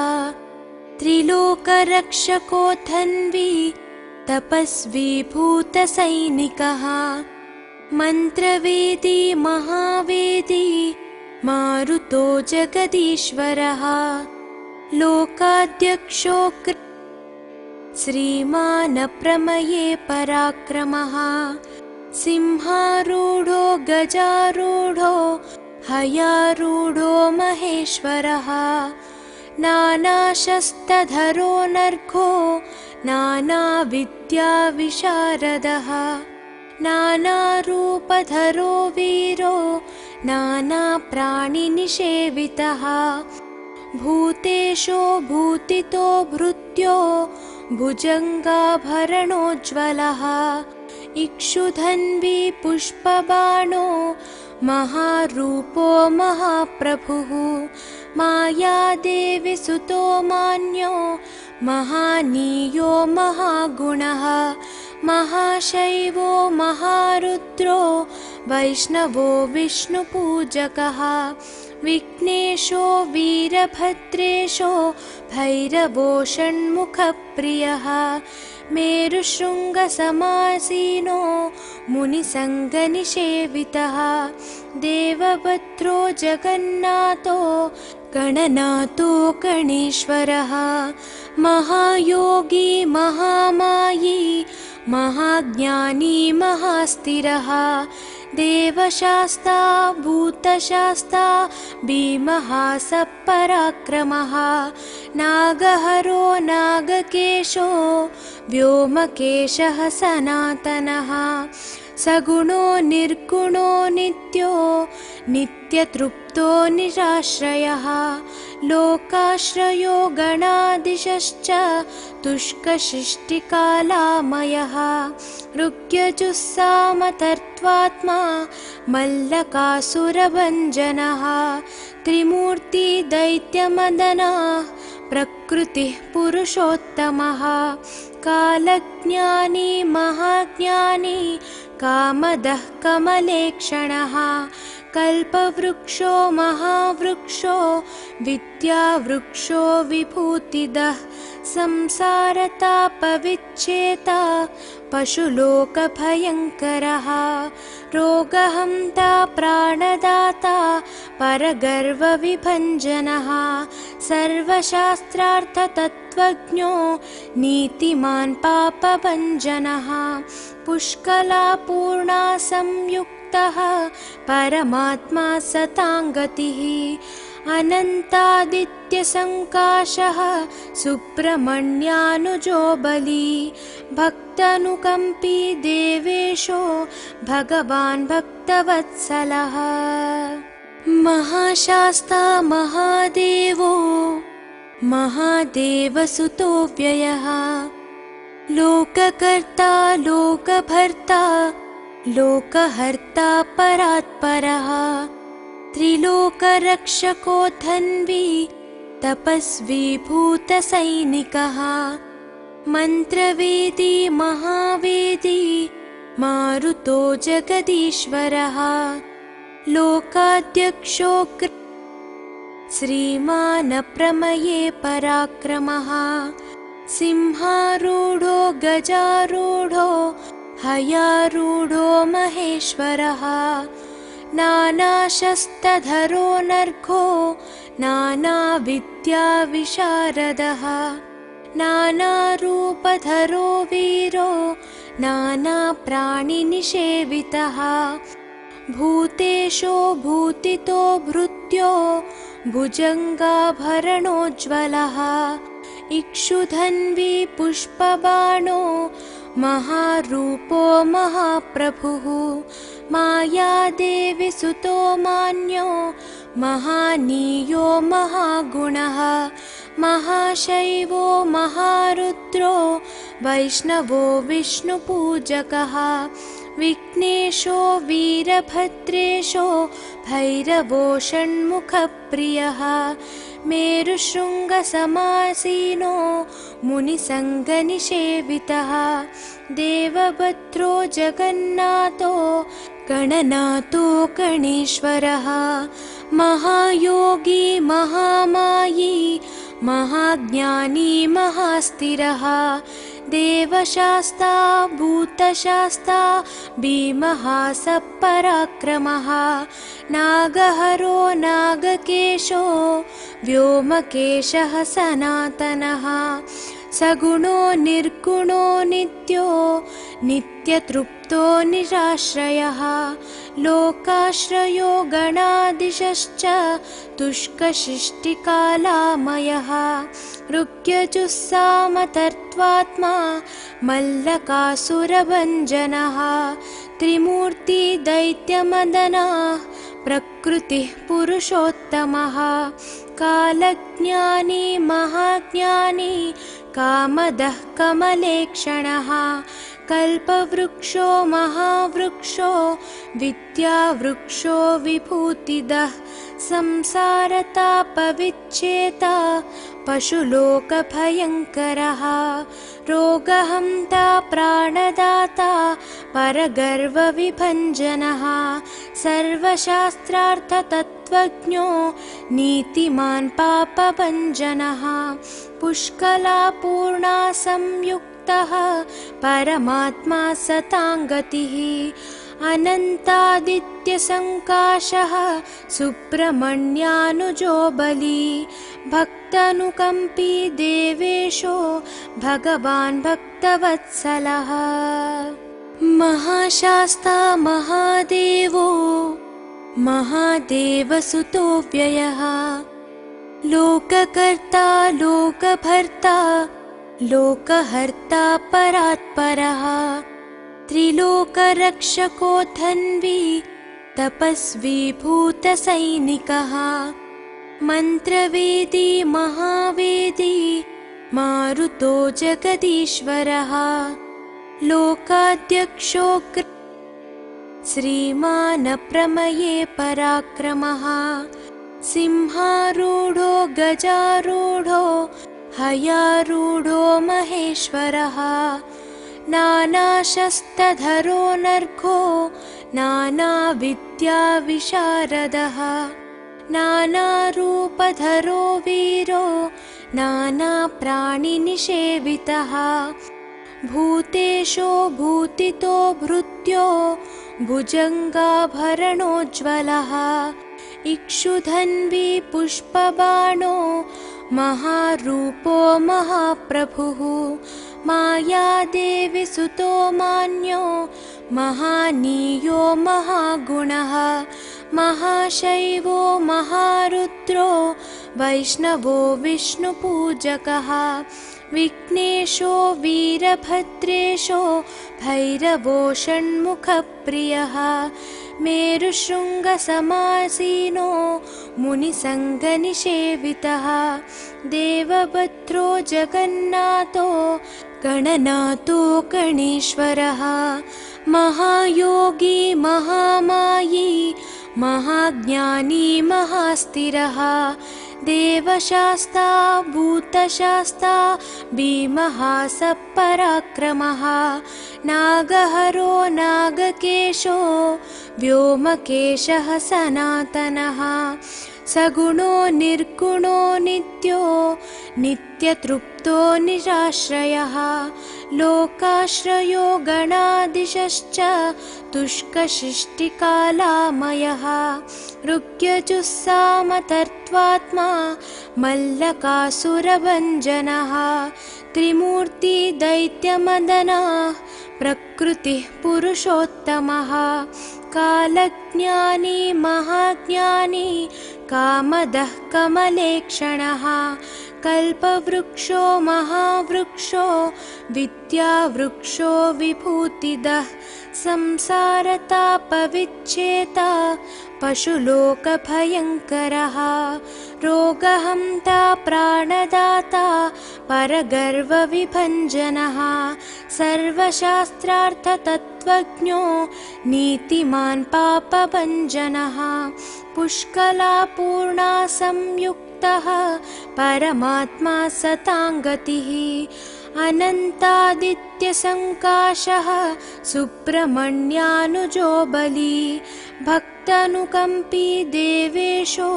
त्रिलोकरक्षको धन्वी तपस्वी भूतसैनिकः मन्त्रवेदी महावेदी मारुतो जगदीश्वरः लोकाध्यक्षो श्रीमानप्रमये पराक्रमः सिंहारूढो गजारूढो हयारूढो महेश्वरः नानाशस्त्रधरो नर्घो नानाविद्याविशारदः नानारूपधरो वीरो नानाप्राणिनिषेवितः भूतेशो भूतितो भृत्यो भुजङ्गाभरणोज्ज्वलः इक्षुधन्वी पुष्पबाणो महारूपो महाप्रभुः मायादेवी सुतो मान्यो महानीयो महागुणः महाशैवो महारुद्रो वैष्णवो विष्णुपूजकः विघ्नेशो वीरभद्रेशो भैरवो षण्मुखप्रियः मेरुशृङ्गसमासीनो मुनिसङ्गनिषेवितः देवभद्रो जगन्नाथो गणनाथो गणेश्वरः महायोगी महामायी महाज्ञानी महास्थिरः देवशास्ता भूतशास्ता भीमः सपराक्रमः नागहरो नागकेशो व्योमकेशः सनातनः सगुणो निर्गुणो नित्यो नित्यतृप्तो निराश्रयः लोकाश्रयो गणाधीशश्च तुष्कशिष्टिकालामयः ऋग्यजुस्सामतर्त्वात्मा मल्लकासुरभञ्जनः त्रिमूर्ति दैत्यमदनः प्रकृतिः पुरुषोत्तमः कालज्ञानी महाज्ञानी कामदः कमलेक्षणः कल्पवृक्षो महावृक्षो विद्यावृक्षो विभूतिदः संसारतापविच्छेता पशुलोकभयङ्करः रोगहन्ता प्राणदाता परगर्वविभञ्जनः सर्वशास्त्रार्थतत्त्वज्ञो नीतिमान् पापभञ्जनः पुष्कलापूर्णा संयुक्तः परमात्मा सताङ्गतिः अनन्तादित्यसङ्काशः सुब्रह्मण्यानुजो बली भक्तानुकम्पी देवेशो भगवान् भक्तवत्सलः महाशास्ता महादेवो महादेवसुतो व्ययः लोककर्ता लोकभर्ता लोकहर्ता परात्परः त्रिलोकरक्षको धन्वी तपस्वी भूतसैनिकः मन्त्रवेदी महावेदी मारुतो जगदीश्वरः लोकाध्यक्षो श्रीमानप्रमये पराक्रमः सिंहारूढो गजारूढो हयारूढो महेश्वरः नानाशस्त्रधरो नर्घो नानाविद्याविशारदः नानारूपधरो वीरो नानाप्राणिनिषेवितः भूतेशो भूतितो भृत्यो भुजङ्गाभरणोज्ज्वलः इक्षुधन्वी पुष्पबाणो महारूपो महाप्रभुः मायादेवी सुतो मान्यो महानीयो महागुणः महाशैवो महारुद्रो वैष्णवो विष्णुपूजकः विघ्नेशो वीरभद्रेशो भैरवो षण्मुखप्रियः मेरुशृङ्गसमासीनो मुनिसङ्गनिषेवितः देवभद्रो जगन्नाथो गणनाथो गणेश्वरः महायोगी महामायी महाज्ञानी महास्थिरः देवशास्ता भूतशास्ता भीमः स पराक्रमः नागहरो नागकेशो व्योमकेशः सनातनः सगुणो निर्गुणो नित्यो नित्यतृप्तो निराश्रयः लोकाश्रयो गणादिशश्च तुष्कशिष्टिकालामयः ऋग्यजुस्सामतर्त्वात्मा मल्लकासुरभञ्जनः त्रिमूर्ति दैत्यमदनः प्रकृतिः पुरुषोत्तमः कालज्ञानी महाज्ञानी कामदः कमलेक्षणः कल्पवृक्षो महावृक्षो विद्यावृक्षो विभूतिदः संसारतापविच्छेता पशुलोकभयङ्करः रोगहन्ता प्राणदाता परगर्वविभञ्जनः सर्वशास्त्रार्थतत्त्वज्ञो नीतिमान् पापभञ्जनः पुष्कलापूर्णा संयुक्तः परमात्मा सताङ्गतिः अनन्तादित्यसङ्काशः सुब्रह्मण्यानुजो बली भक्तानुकम्पी देवेशो भगवान् भक्तवत्सलः महाशास्ता महादेवो महादेवसुतो व्ययः लोककर्ता लोकभर्ता लोकहर्ता परात्परः त्रिलोकरक्षको धन्वी तपस्वी भूतसैनिकः मन्त्रवेदी महावेदी मारुतो जगदीश्वरः लोकाध्यक्षो श्रीमान् प्रमये पराक्रमः सिंहारूढो गजारूढो हयारूढो महेश्वरः नानाशस्त्रधरो नर्घो नानाविद्याविशारदः नानारूपधरो वीरो नानाप्राणिनिषेवितः भूतेशो भूतितो भृत्यो भुजङ्गाभरणोज्ज्वलः इक्षुधन्वी पुष्पबाणो महारूपो महाप्रभुः मायादेवी सुतो मान्यो महानीयो महागुणः महाशैवो महारुद्रो वैष्णवो विष्णुपूजकः विघ्नेशो वीरभद्रेशो भैरवो षण्मुखप्रियः मेरुशृङ्गसमासीनो मुनिसङ्गनिषेवितः देवभद्रो जगन्नाथो गणनाथो गणेश्वरः महायोगी महामायी महाज्ञानी महास्थिरः देवशास्ता भूतशास्ता भीमः स पराक्रमः नागहरो नागकेशो व्योमकेशः सनातनः सगुणो निर्गुणो नित्यो नित्यतृप्तो निराश्रयः लोकाश्रयो गणादिशश्च तुष्कशिष्टिकालामयः ऋग्यजुस्सामतर्त्वात्मा मल्लकासुरभञ्जनः त्रिमूर्ति दैत्यमदनः प्रकृतिः पुरुषोत्तमः कालज्ञानी महाज्ञानी कामदः कमलेक्षणः कल्पवृक्षो महावृक्षो विद्यावृक्षो विभूतिदः संसारतापविच्छेता पशुलोकभयङ्करः रोगहन्ता प्राणदाता परगर्वविभञ्जनः सर्वशास्त्रार्थतत्त्वज्ञो नीतिमान् पापभञ्जनः पुष्कलापूर्णा संयुक्तः परमात्मा सताङ्गतिः अनन्तादित्यसङ्काशः सुब्रह्मण्यानुजो बली भक्तानुकम्पी देवेशो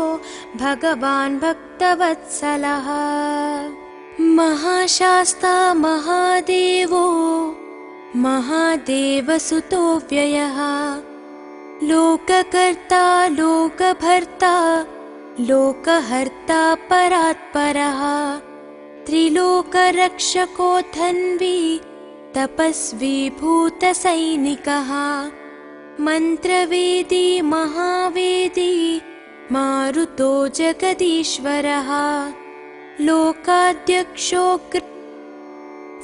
भगवान् भक्तवत्सलः महाशास्ता महादेवो महादेवसुतो व्ययः लोककर्ता लोकभर्ता लोकहर्ता परात्परः त्रिलोकरक्षको धन्वी तपस्वी भूतसैनिकः मन्त्रवेदी महावेदी मारुतो जगदीश्वरः लोकाध्यक्षो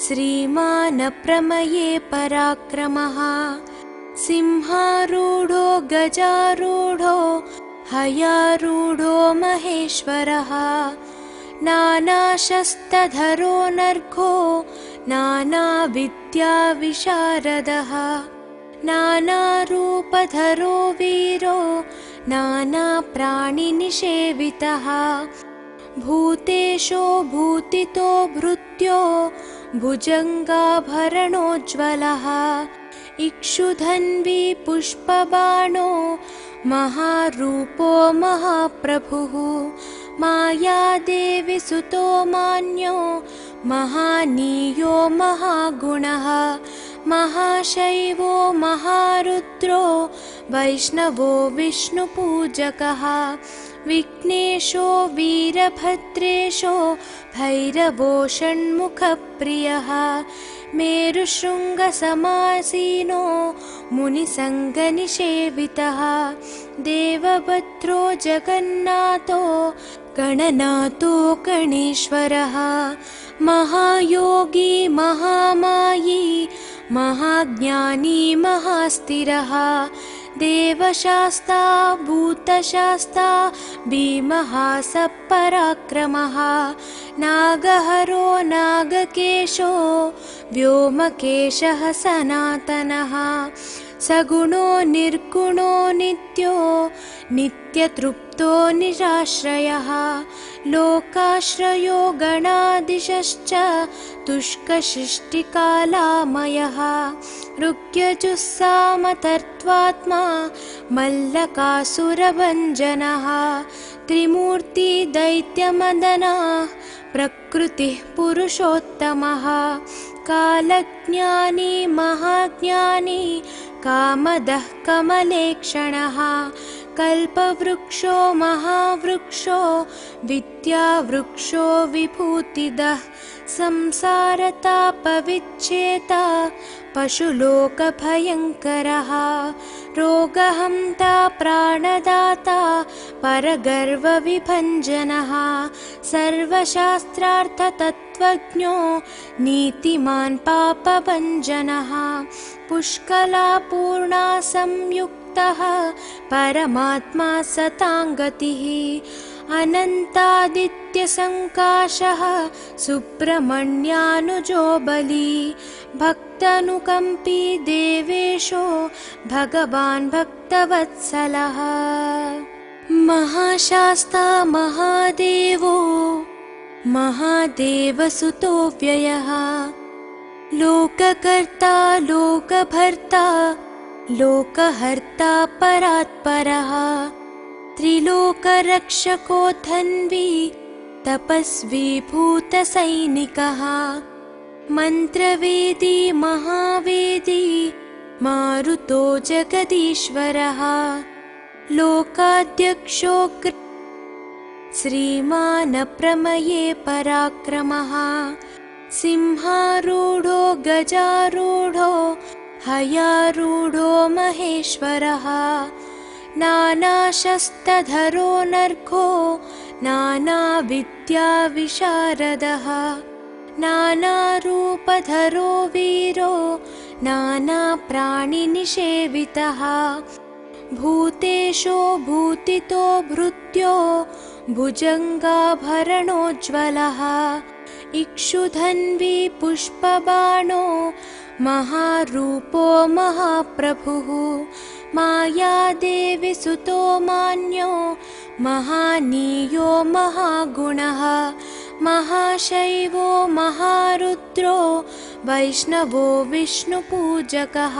श्रीमान् प्रमये पराक्रमः सिंहारूढो गजारूढो हयारूढो महेश्वरः नानाशस्त्रधरो नर्घो नानाविद्याविशारदः नानारूपधरो वीरो नानाप्राणिनिषेवितः भूतेशो भूतितो भृत्यो भुजङ्गाभरणोज्ज्वलः इक्षुधन्वी पुष्पबाणो महारूपो महाप्रभुः मायादेवी सुतो मान्यो महानीयो महागुणः महाशैवो महारुद्रो वैष्णवो विष्णुपूजकः विघ्नेशो वीरभद्रेशो भैरवो षण्मुखप्रियः मेरुशृङ्गसमासीनो मुनिसङ्गनिषेवितः देवभद्रो जगन्नाथो गणनाथो गणेश्वरः महायोगी महामायी महाज्ञानी महास्थिरः देवशास्ता भूतशास्ता भीमः सपराक्रमः नागहरो नागकेशो व्योमकेशः सनातनः सगुणो निर्गुणो नित्यो नित्यतृप्तो निराश्रयः लोकाश्रयो गणाधीशश्च तुष्कशिष्टिकालामयः ऋग्यजुस्सामतर्त्वात्मा मल्लकासुरभञ्जनः त्रिमूर्ति दैत्यमदनः प्रकृतिः पुरुषोत्तमः कालज्ञानी महाज्ञानी कामदः कमलेक्षणः कल्पवृक्षो महावृक्षो विद्यावृक्षो विभूतिदः संसारतापविच्छेता पशुलोकभयङ्करः रोगहन्ता प्राणदाता परगर्वविभञ्जनः सर्वशास्त्रार्थतत्त्वज्ञो नीतिमान् पापभञ्जनः पुष्कलापूर्णा संयुक्तः परमात्मा सताङ्गतिः अनन्तादित्यसङ्काशः सुब्रह्मण्यानुजो बली भक्तानुकम्पी देवेशो भगवान् भक्तवत्सलः महाशास्ता महादेवो महादेवसुतो व्ययः लोककर्ता लोकभर्ता लोकहर्ता परात्परः त्रिलोकरक्षको धन्वी तपस्वी भूतसैनिकः मन्त्रवेदी महावेदी मारुतो जगदीश्वरः लोकाध्यक्षो श्रीमान् प्रमये पराक्रमः सिंहारूढो गजारूढो हयारूढो महेश्वरः नानाशस्त्रधरो नर्घो नानाविद्याविशारदः नानारूपधरो वीरो नानाप्राणिनिषेवितः भूतेशो भूतितो भृत्यो भुजङ्गाभरणोज्ज्वलः इक्षुधन्वी पुष्पबाणो महारूपो महाप्रभुः मायादेवी सुतो मान्यो महानीयो महागुणः महाशैवो महारुद्रो वैष्णवो विष्णुपूजकः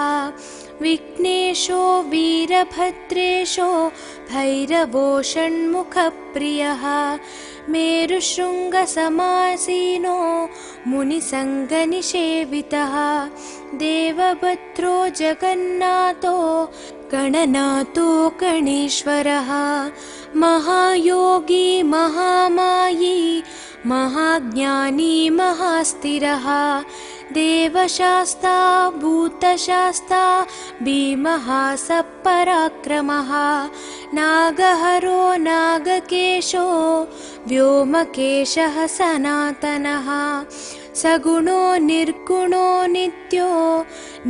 विघ्नेशो वीरभद्रेशो भैरवो षण्मुखप्रियः मेरुशृङ्गसमासीनो मुनिसङ्गनिषेवितः देवभद्रो जगन्नाथो गणनाथो गणेश्वरः महायोगी महामायी महाज्ञानी महास्थिरः देवशास्ता भूतशास्ता भीमः सपराक्रमः नागहरो नागकेशो व्योमकेशः सनातनः सगुणो निर्गुणो नित्यो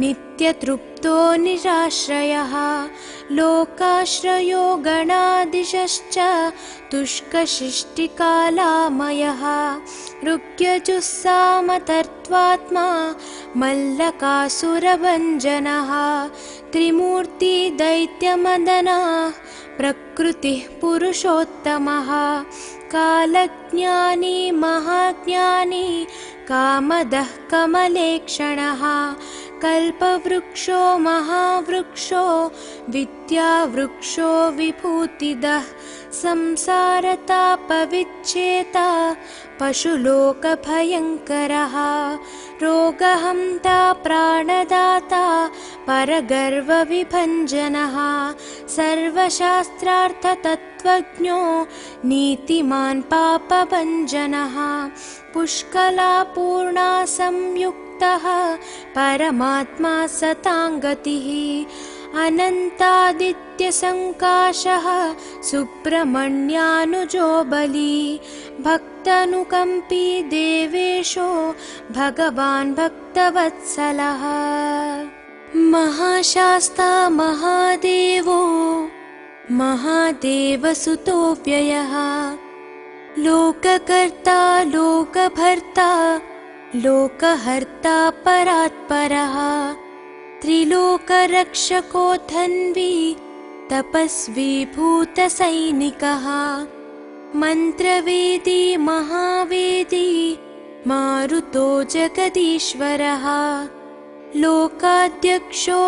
नित्यतृप्तो निराश्रयः लोकाश्रयो गणाधीशश्च तुष्कशिष्टिकालामयः ऋग्यजुस्सामतर्त्वात्मा मल्लकासुरभञ्जनः त्रिमूर्ति दैत्यमदनः प्रकृतिः पुरुषोत्तमः कालज्ञानी महाज्ञानी कामदः कमलेक्षणः कल्पवृक्षो महावृक्षो विद्यावृक्षो विभूतिदः संसारतापविच्छेता पशुलोकभयङ्करः रोगहन्ता प्राणदाता परगर्वविभञ्जनः सर्वशास्त्रार्थतत्त्वज्ञो नीतिमान् पापभञ्जनः पुष्कलापूर्णा संयुक्तः परमात्मा सताङ्गतिः अनन्तादित्यसङ्काशः सुब्रह्मण्यानुजो बली भक्तानुकम्पी देवेशो भगवान् भक्तवत्सलः महाशास्ता महादेवो महादेवसुतो व्ययः लोककर्ता लोकभर्ता लोकहर्ता परात्परः त्रिलोकरक्षको धन्वी तपस्वी भूतसैनिकः मन्त्रवेदी महावेदी मारुतो जगदीश्वरः लोकाध्यक्षो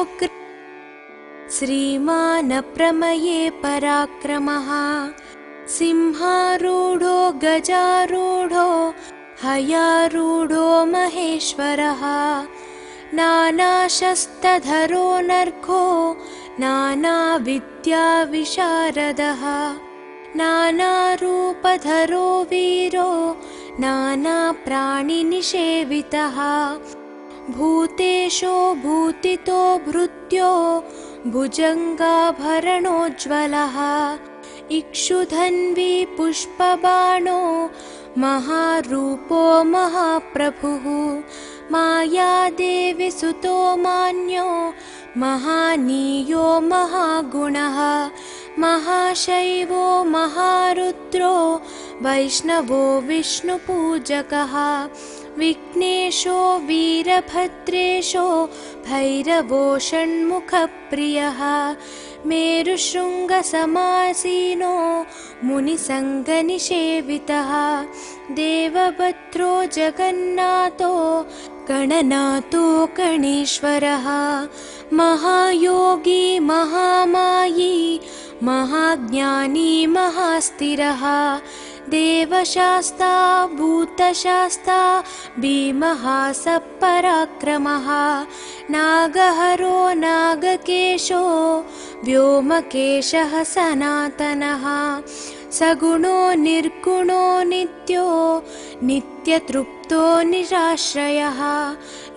श्रीमानप्रमये पराक्रमः सिंहारूढो गजारूढो हयारूढो महेश्वरः नानाशस्त्रधरो नर्घो नानाविद्याविशारदः नानारूपधरो वीरो नानाप्राणिनिषेवितः भूतेशो भूतितो भृत्यो भुजङ्गाभरणोज्ज्वलः इक्षुधन्वी पुष्पबाणो महारूपो महाप्रभुः मायादेवी सुतो मान्यो महानीयो महागुणः महाशैवो महारुद्रो वैष्णवो विष्णुपूजकः विघ्नेशो वीरभद्रेशो भैरवो षण्मुखप्रियः मेरुशृङ्गसमासीनो मुनिसङ्गनिषेवितः देवभद्रो जगन्नाथो गणनाथो गणेश्वरः महायोगी महामायी महाज्ञानी महास्थिरः देवशास्ता भूतशास्ता भीमः सपराक्रमः नागहरो नागकेशो व्योमकेशः सनातनः सगुणो निर्गुणो नित्यो नित्यतृप्तो निराश्रयः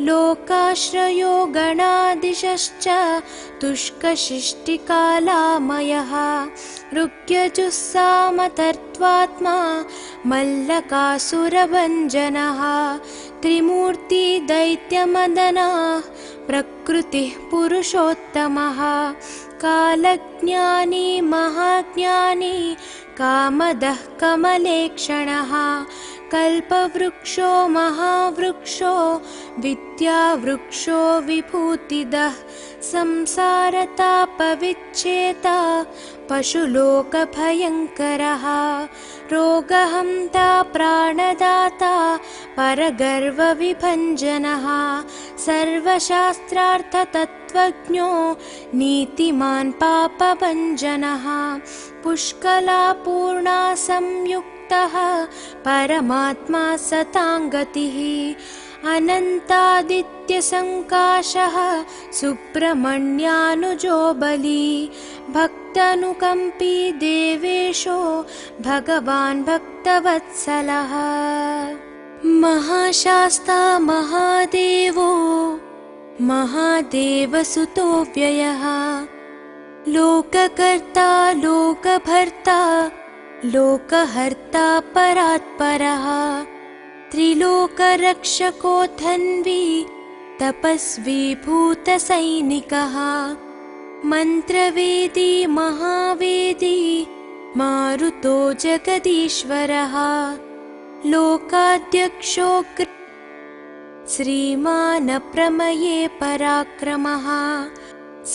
लोकाश्रयो गणाधीशश्च तुष्कशिष्टिकालामयः ऋग्यजुस्सामतर्त्वात्मा मल्लकासुरभञ्जनः त्रिमूर्ति दैत्यमदनः प्रकृतिः पुरुषोत्तमः कालज्ञानी महाज्ञानी कामदः कमलेक्षणः कल्पवृक्षो महावृक्षो विद्यावृक्षो विभूतिदः संसारतापविच्छेता पशुलोकभयङ्करः रोगहन्ता प्राणदाता परगर्वविभञ्जनः सर्वशास्त्रार्थतत्त्वज्ञो नीतिमान् पापभञ्जनः पुष्कलापूर्णा संयुक्तः परमात्मा सताङ्गतिः अनन्तादित्यसङ्काशः सुब्रह्मण्यानुजो बली भक्तानुकम्पी देवेशो भगवान् भक्तवत्सलः महाशास्ता महादेवो महादेवसुतो व्ययः लोककर्ता लोकभर्ता लोकहर्ता परात्परः त्रिलोकरक्षको धन्वी तपस्वी भूतसैनिकः मन्त्रवेदी महावेदी मारुतो जगदीश्वरः लोकाध्यक्षो श्रीमान् प्रमये पराक्रमः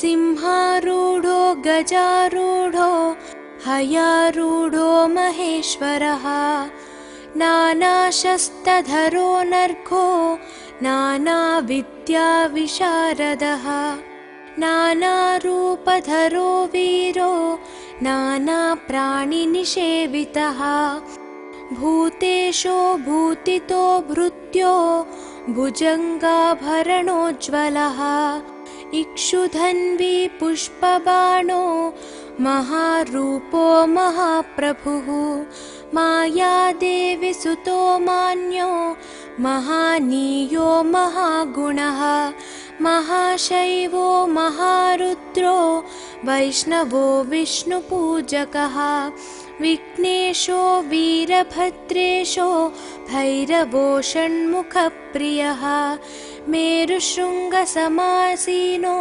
सिंहारूढो गजारूढो हयारूढो महेश्वरः नानाशस्त्रधरो नर्घो नानाविद्याविशारदः नानारूपधरो वीरो नानाप्राणिनिषेवितः भूतेशो भूतितो भृत्यो भुजङ्गाभरणोज्ज्वलः इक्षुधन्वी पुष्पबाणो महारूपो महाप्रभुः मायादेवी सुतो मान्यो महानीयो महागुणः महाशैवो महारुद्रो वैष्णवो विष्णुपूजकः विघ्नेशो वीरभद्रेशो भैरवो षण्मुखप्रियः मेरुशृङ्गसमासीनो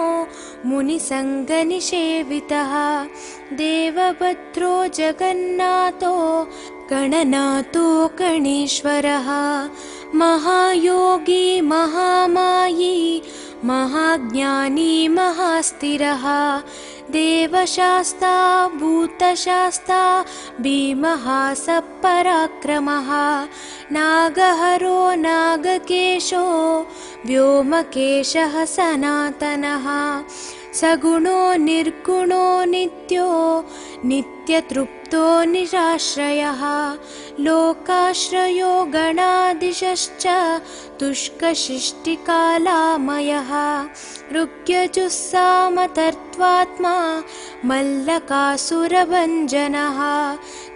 मुनिसङ्गनिषेवितः देवभद्रो जगन्नाथो गणनाथो गणेश्वरः महायोगी महामायी महाज्ञानी महास्थिरः देवशास्ता भूतशास्ता भीमः सपराक्रमः नागहरो नागकेशो व्योमकेशः सनातनः सगुणो निर्गुणो नित्यो नित्यतृप्तो निराश्रयः लोकाश्रयो गणाधीशश्च तुष्कशिष्टिकालामयः ऋग्यजुस्सामतर्त्वात्मा मल्लकासुरभञ्जनः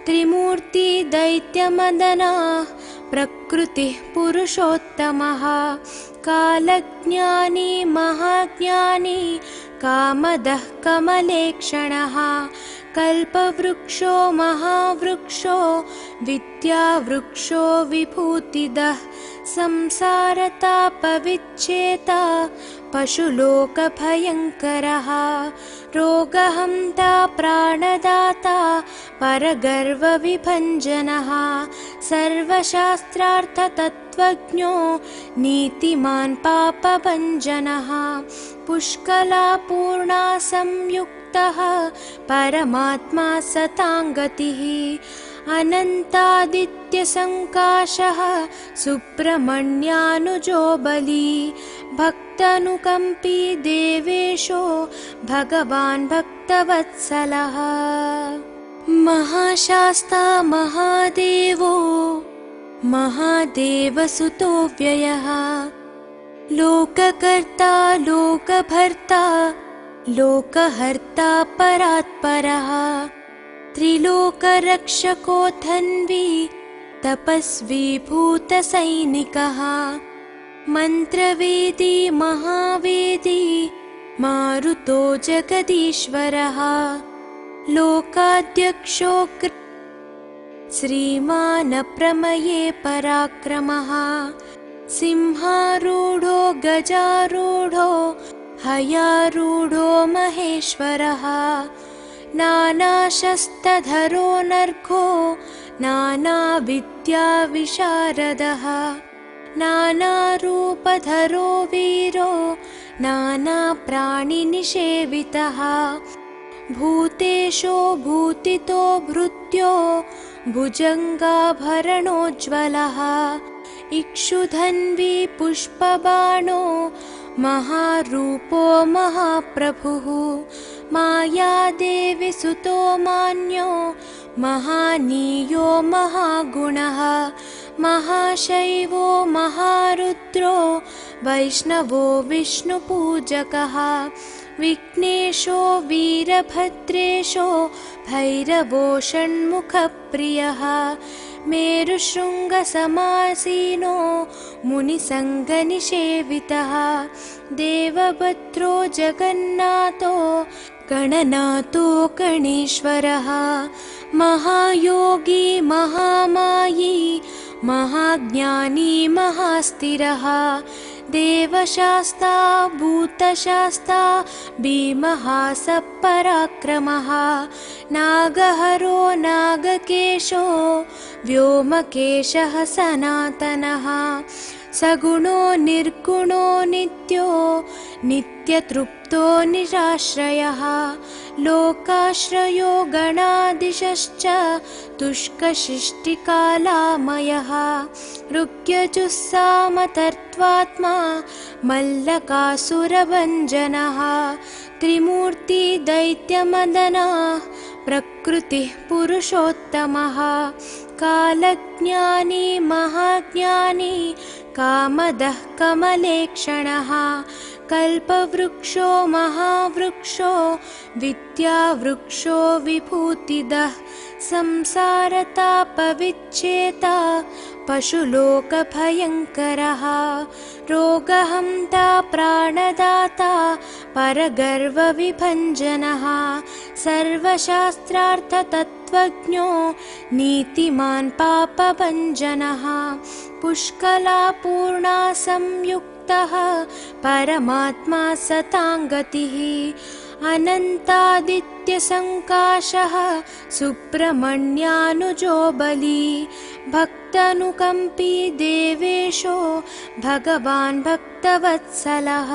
त्रिमूर्ति दैत्यमदनः प्रकृतिः पुरुषोत्तमः कालज्ञानी महाज्ञानी कामदः कमलेक्षणः कल्पवृक्षो महावृक्षो विद्यावृक्षो विभूतिदः संसारतापविच्छेता पशुलोकभयङ्करः रोगहन्ता प्राणदाता परगर्वविभञ्जनः सर्वशास्त्रार्थतत्त्वज्ञो नीतिमान् पापभञ्जनः पुष्कलापूर्णा संयुक्तः परमात्मा सताङ्गतिः अनन्तादित्यसङ्काशः सुब्रह्मण्यानुजो बली भक्तानुकम्पी देवेशो भगवान् भक्तवत्सलः महाशास्ता महादेवो महादेवसुतो व्ययः लोककर्ता लोकभर्ता लोकहर्ता परात्परः त्रिलोकरक्षको धन्वी तपस्वी भूतसैनिकः मन्त्रवेदी महावेदी मारुतो जगदीश्वरः लोकाध्यक्षो श्रीमान् प्रमये पराक्रमः सिंहारूढो गजारूढो हयारूढो महेश्वरः नानाशस्त्रधरो नर्घो नानाविद्याविशारदः नानारूपधरो वीरो नानाप्राणिनिषेवितः भूतेशो भूतितो भृत्यो भुजङ्गाभरणोज्ज्वलः इक्षुधन्वी पुष्पबाणो महारूपो महाप्रभुः मायादेवी सुतो मान्यो महानीयो महागुणः महाशैवो महारुद्रो वैष्णवो विष्णुपूजकः विघ्नेशो वीरभद्रेशो भैरवो षण्मुखप्रियः मेरुशृङ्गसमासीनो मुनिसङ्गनिषेवितः देवभद्रो जगन्नाथो गणनाथो गणेश्वरः महायोगी महामायी महाज्ञानी महास्थिरः देवशास्ता भूतशास्ता भीमः सपराक्रमः नागहरो नागकेशो व्योमकेशः सनातनः सगुणो निर्गुणो नित्यो नित्यतृप्तो निराश्रयः लोकाश्रयो गणाधीशश्च तुष्कशिष्टिकालामयः ऋग्यजुस्सामतर्त्वात्मा मल्लकासुरभञ्जनः त्रिमूर्ति दैत्यमदनः प्रकृतिः पुरुषोत्तमः कालज्ञानी महाज्ञानी कामदः कमलेक्षणः कल्पवृक्षो महावृक्षो विद्यावृक्षो विभूतिदः संसारतापविच्छेता पशुलोकभयङ्करः रोगहन्ता प्राणदाता परगर्वविभञ्जनः सर्वशास्त्रार्थतत्त्वज्ञो नीतिमान् पापभञ्जनः पुष्कलापूर्णा संयुक्तः परमात्मा सताङ्गतिः अनन्तादित्यसङ्काशः सुब्रह्मण्यानुजो बली भक्तानुकम्पी देवेशो भगवान् भक्तवत्सलः।